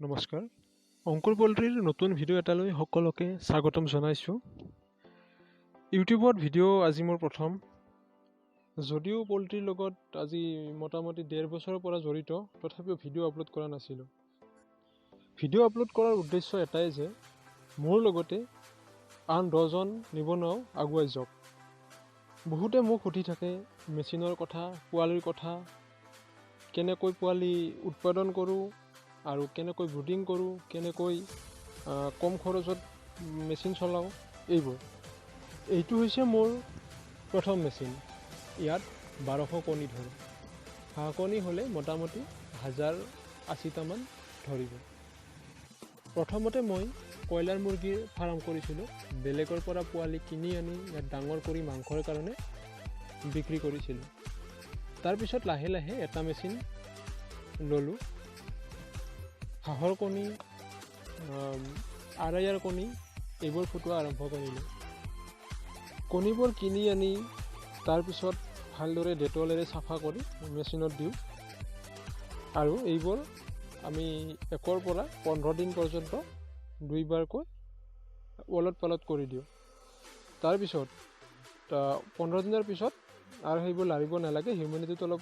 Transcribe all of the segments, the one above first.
নমস্কাৰ। অংকুৰ পল্ট্ৰিৰ নতুন ভিডিঅ' এটালৈ সকলোকে স্বাগতম জনাইছোঁ। ইউটিউবত ভিডিঅ' আজি মোৰ প্ৰথম। যদিও পল্ট্ৰিৰ লগত আজি মোটামুটি 1.5 বছৰৰ পৰা জড়িত, তথাপিও ভিডিঅ' আপলোড কৰা নাছিলোঁ। ভিডিঅ' আপলোড কৰাৰ উদ্দেশ্য এটাই যে মোৰ লগতে আন 10জন নিবনুৱাও আগুৱাই যাওক। বহুতে মোক সুধি থাকে মেচিনৰ কথা, পোৱালিৰ কথা, কেনেকৈ পোৱালি উৎপাদন কৰোঁ আৰু কেনেকৈ ব্ৰুডিং কৰোঁ, কেনেকৈ কম খৰচত মেচিন চলাওঁ, এইটো হৈছে মোৰ প্ৰথম মেচিন। ইয়াত 1200 কণী ধৰে। হাঁহ কণী হ'লে মোটামুটি 1080টামান ধৰিব। প্ৰথমতে মই কয়লাৰ মুৰ্গীৰ ফাৰ্ম কৰিছিলোঁ। বেলেগৰ পৰা পোৱালি কিনি আনি ইয়াত ডাঙৰ কৰি মাংসৰ কাৰণে বিক্ৰী কৰিছিলোঁ। তাৰপিছত লাহে লাহে এটা মেচিন ল'লোঁ। হাঁহৰ কণী, আৰায়াৰ কণী এইবোৰ ফুটোৱা আৰম্ভ কৰিলোঁ। কণীবোৰ কিনি আনি তাৰপিছত ভালদৰে ডেটলেৰে চাফা কৰি মেচিনত দিওঁ আৰু এইবোৰ আমি 1 পৰা 15 দিন পৰ্যন্ত 2বাৰকৈ ওলট পালট কৰি দিওঁ। তাৰপিছত 15 দিনৰ পিছত আৰু সেইবোৰ লাৰিব নালাগে, হিউমিডিটিটো অলপ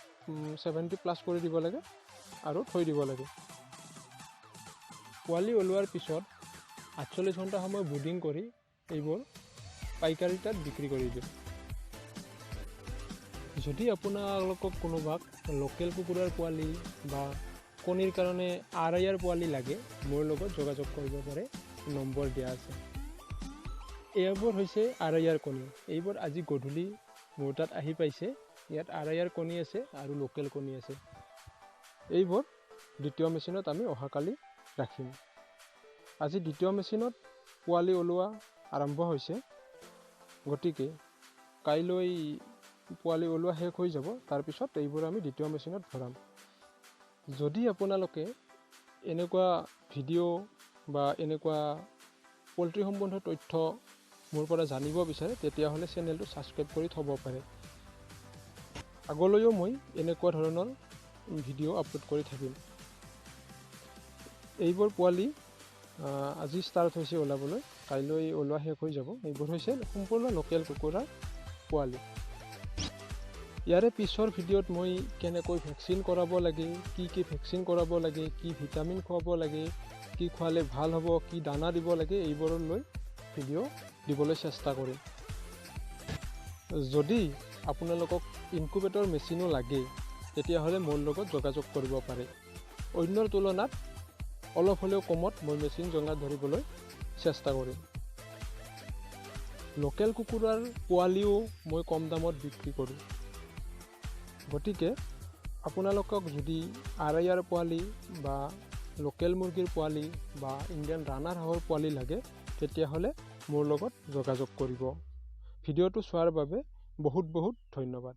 70+ কৰি দিব লাগে আৰু থৈ দিব লাগে। পোৱালি ওলোৱাৰ পিছত 48 ঘণ্টা সময় ব্ৰুডিং কৰি এইবোৰ পাইকাৰী তাত বিক্ৰী কৰি দিওঁ। যদি আপোনালোকক কোনোবাক লোকেল কুকুৰাৰ পোৱালি বা কণীৰ কাৰণে আৰায়াৰ পোৱালি লাগে, মোৰ লগত যোগাযোগ কৰিব পাৰে, নম্বৰ দিয়া আছে। এইবোৰ হৈছে আৰায়াৰ কণী। এইবোৰ আজি গধূলি মোৰ তাত আহি পাইছে। ইয়াত আৰায়াৰ কণী আছে আৰু লোকেল কণী আছে। এইবোৰ দ্বিতীয় মেচিনত আমি অহাকালি ৰাখিম। আজি দ্বিতীয় মেচিনত পোৱালি ওলোৱা আৰম্ভ হৈছে, গতিকে কাইলৈ পোৱালি ওলোৱা শেষ হৈ যাব। তাৰপিছত এইবোৰ আমি দ্বিতীয় মেচিনত ভৰাম। যদি আপোনালোকে এনেকুৱা ভিডিঅ' বা এনেকুৱা পল্ট্ৰি সম্বন্ধীয় তথ্য মোৰ পৰা জানিব বিচাৰে, তেতিয়াহ'লে চেনেলটো ছাবস্ক্ৰাইব কৰি থ'ব পাৰে। আগলৈও মই এনেকুৱা ধৰণৰ ভিডিঅ' আপলোড কৰি থাকিম। এইবোৰ পোৱালি আজি ষ্টাৰ্ট হৈছে ওলাবলৈ, কাইলৈ ওলোৱা শেষ হৈ যাব। এইবোৰ হৈছে সম্পূৰ্ণ লোকেল কুকুৰাৰ পোৱালি। ইয়াৰে পিছৰ ভিডিঅ'ত মই কেনেকৈ ভেকচিন কৰাব লাগে, কি ভেকচিন কৰাব লাগে, কি ভিটামিন খুৱাব লাগে, কি খোৱালে ভাল হ'ব, কি দানা দিব লাগে, এইবোৰলৈ ভিডিঅ' দিবলৈ চেষ্টা কৰিম। যদি আপোনালোকক ইনকুবেটৰ মেচিনো লাগে, তেতিয়াহ'লে মোৰ লগত যোগাযোগ কৰিব পাৰে। অন্যৰ তুলনাত অলপ হ'লেও কমত মই মেচিন যোগান ধৰিবলৈ চেষ্টা কৰিম। লোকেল কুকুৰাৰ পোৱালিও মই কম দামত বিক্ৰী কৰোঁ। গতিকে আপোনালোকক যদি আৰায়াৰ পোৱালি বা লোকেল মুৰ্গীৰ পোৱালি বা ইণ্ডিয়ান ৰানাৰ হাঁহৰ পোৱালি লাগে, তেতিয়াহ'লে মোৰ লগত যোগাযোগ কৰিব। ভিডিঅ'টো চোৱাৰ বাবে বহুত বহুত ধন্যবাদ।